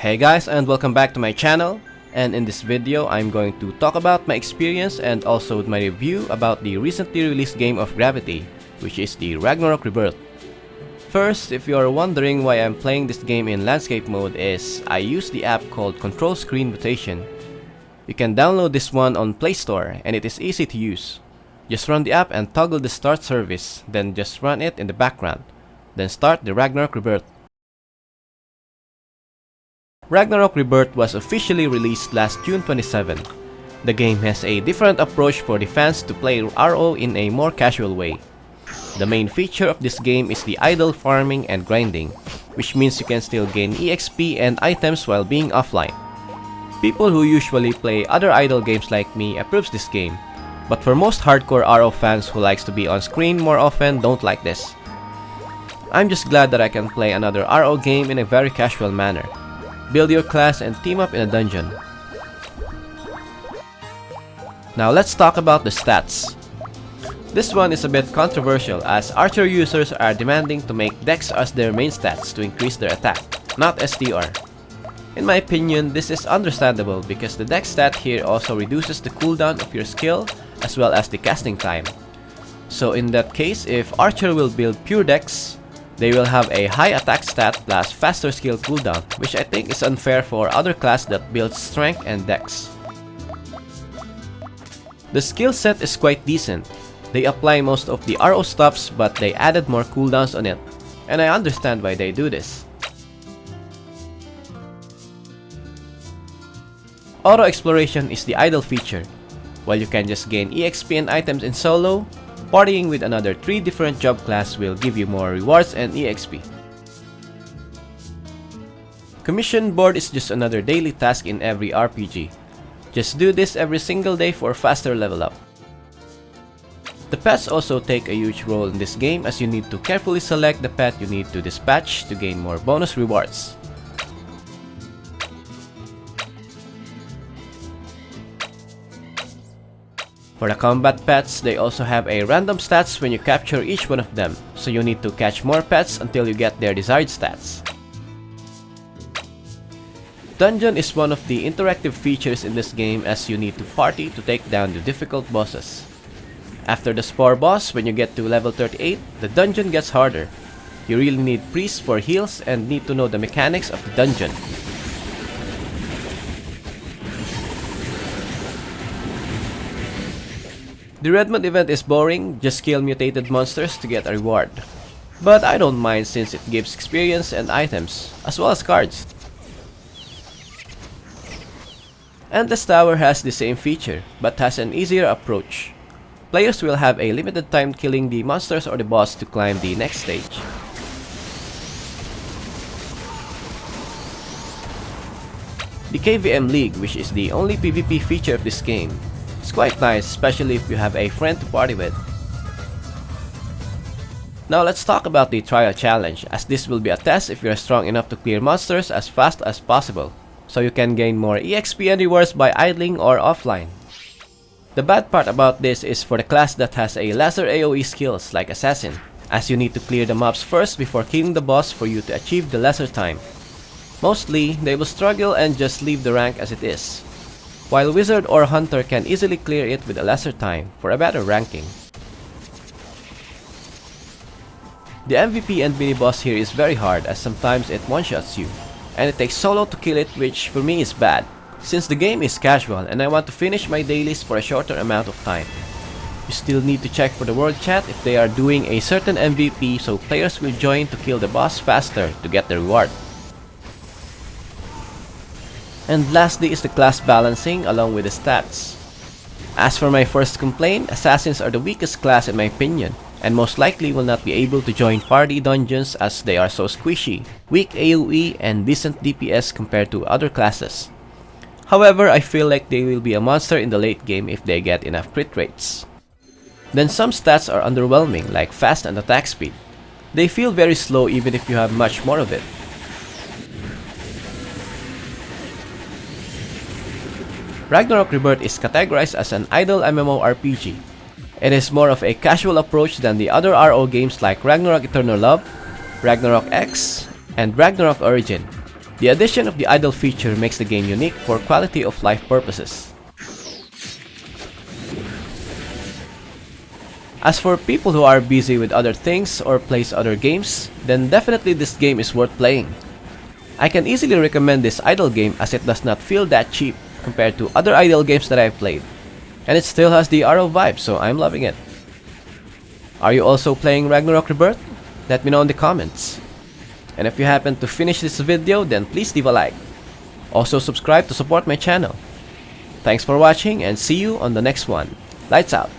Hey guys, and welcome back to my channel. And in this video, I'm going to talk about my experience and also my review about the recently released game of Gravity, which is the Ragnarok Rebirth. First, if you are wondering why I'm playing this game in landscape mode is, I use the app called Control Screen Rotation. You can download this one on Play Store and it is easy to use. Just run the app and toggle the start service, then just run it in the background. Then start the Ragnarok Rebirth. Ragnarok Rebirth was officially released last June 27. The game has a different approach for the fans to play RO in a more casual way. The main feature of this game is the idle farming and grinding, which means you can still gain EXP and items while being offline. People who usually play other idle games like me approves this game, but for most hardcore RO fans who likes to be on screen more often don't like this. I'm just glad that I can play another RO game in a very casual manner. Build your class and team up in a dungeon. Now let's talk about the stats. This one is a bit controversial as archer users are demanding to make dex as their main stats to increase their attack, not STR. In my opinion, this is understandable because the dex stat here also reduces the cooldown of your skill as well as the casting time. So in that case, if archer will build pure dex, they will have a high attack stat plus faster skill cooldown, which I think is unfair for other class that builds strength and dex. The skill set is quite decent. They apply most of the RO stuffs but they added more cooldowns on it, and I understand why they do this. Auto exploration is the idle feature. While you can just gain EXP and items in solo, partying with another 3 different job class will give you more rewards and EXP. Commission board is just another daily task in every RPG. Just do this every single day for faster level up. The pets also take a huge role in this game as you need to carefully select the pet you need to dispatch to gain more bonus rewards. For the combat pets, they also have a random stats when you capture each one of them, so you need to catch more pets until you get their desired stats. Dungeon is one of the interactive features in this game as you need to party to take down the difficult bosses. After the Spore boss, when you get to level 38, the dungeon gets harder. You really need priests for heals and need to know the mechanics of the dungeon. The Redmond event is boring, just kill mutated monsters to get a reward. But I don't mind since it gives experience and items, as well as cards. Endless Tower has the same feature, but has an easier approach. Players will have a limited time killing the monsters or the boss to climb the next stage. The KVM League, which is the only PvP feature of this game, it's quite nice, especially if you have a friend to party with. Now let's talk about the trial challenge, as this will be a test if you are strong enough to clear monsters as fast as possible, so you can gain more EXP and rewards by idling or offline. The bad part about this is for the class that has a lesser AoE skills like Assassin, as you need to clear the mobs first before killing the boss for you to achieve the lesser time. Mostly, they will struggle and just leave the rank as it is, while Wizard or Hunter can easily clear it with a lesser time for a better ranking. The MVP and mini-boss here is very hard as sometimes it one-shots you, and it takes solo to kill it, which for me is bad, since the game is casual and I want to finish my dailies for a shorter amount of time. You still need to check for the world chat if they are doing a certain MVP so players will join to kill the boss faster to get the reward. And lastly is the class balancing along with the stats. As for my first complaint, assassins are the weakest class in my opinion, and most likely will not be able to join party dungeons as they are so squishy, weak AoE and decent DPS compared to other classes. However, I feel like they will be a monster in the late game if they get enough crit rates. Then some stats are underwhelming like fast and attack speed. They feel very slow even if you have much more of it. Ragnarok Rebirth is categorized as an idle MMORPG. It is more of a casual approach than the other RO games like Ragnarok Eternal Love, Ragnarok X, and Ragnarok Origin. The addition of the idle feature makes the game unique for quality of life purposes. As for people who are busy with other things or plays other games, then definitely this game is worth playing. I can easily recommend this idle game as it does not feel that cheap compared to other idle games that I've played. And it still has the RO vibe, so I'm loving it. Are you also playing Ragnarok Rebirth? Let me know in the comments. And if you happen to finish this video, then please leave a like. Also subscribe to support my channel. Thanks for watching and see you on the next one. Lights out!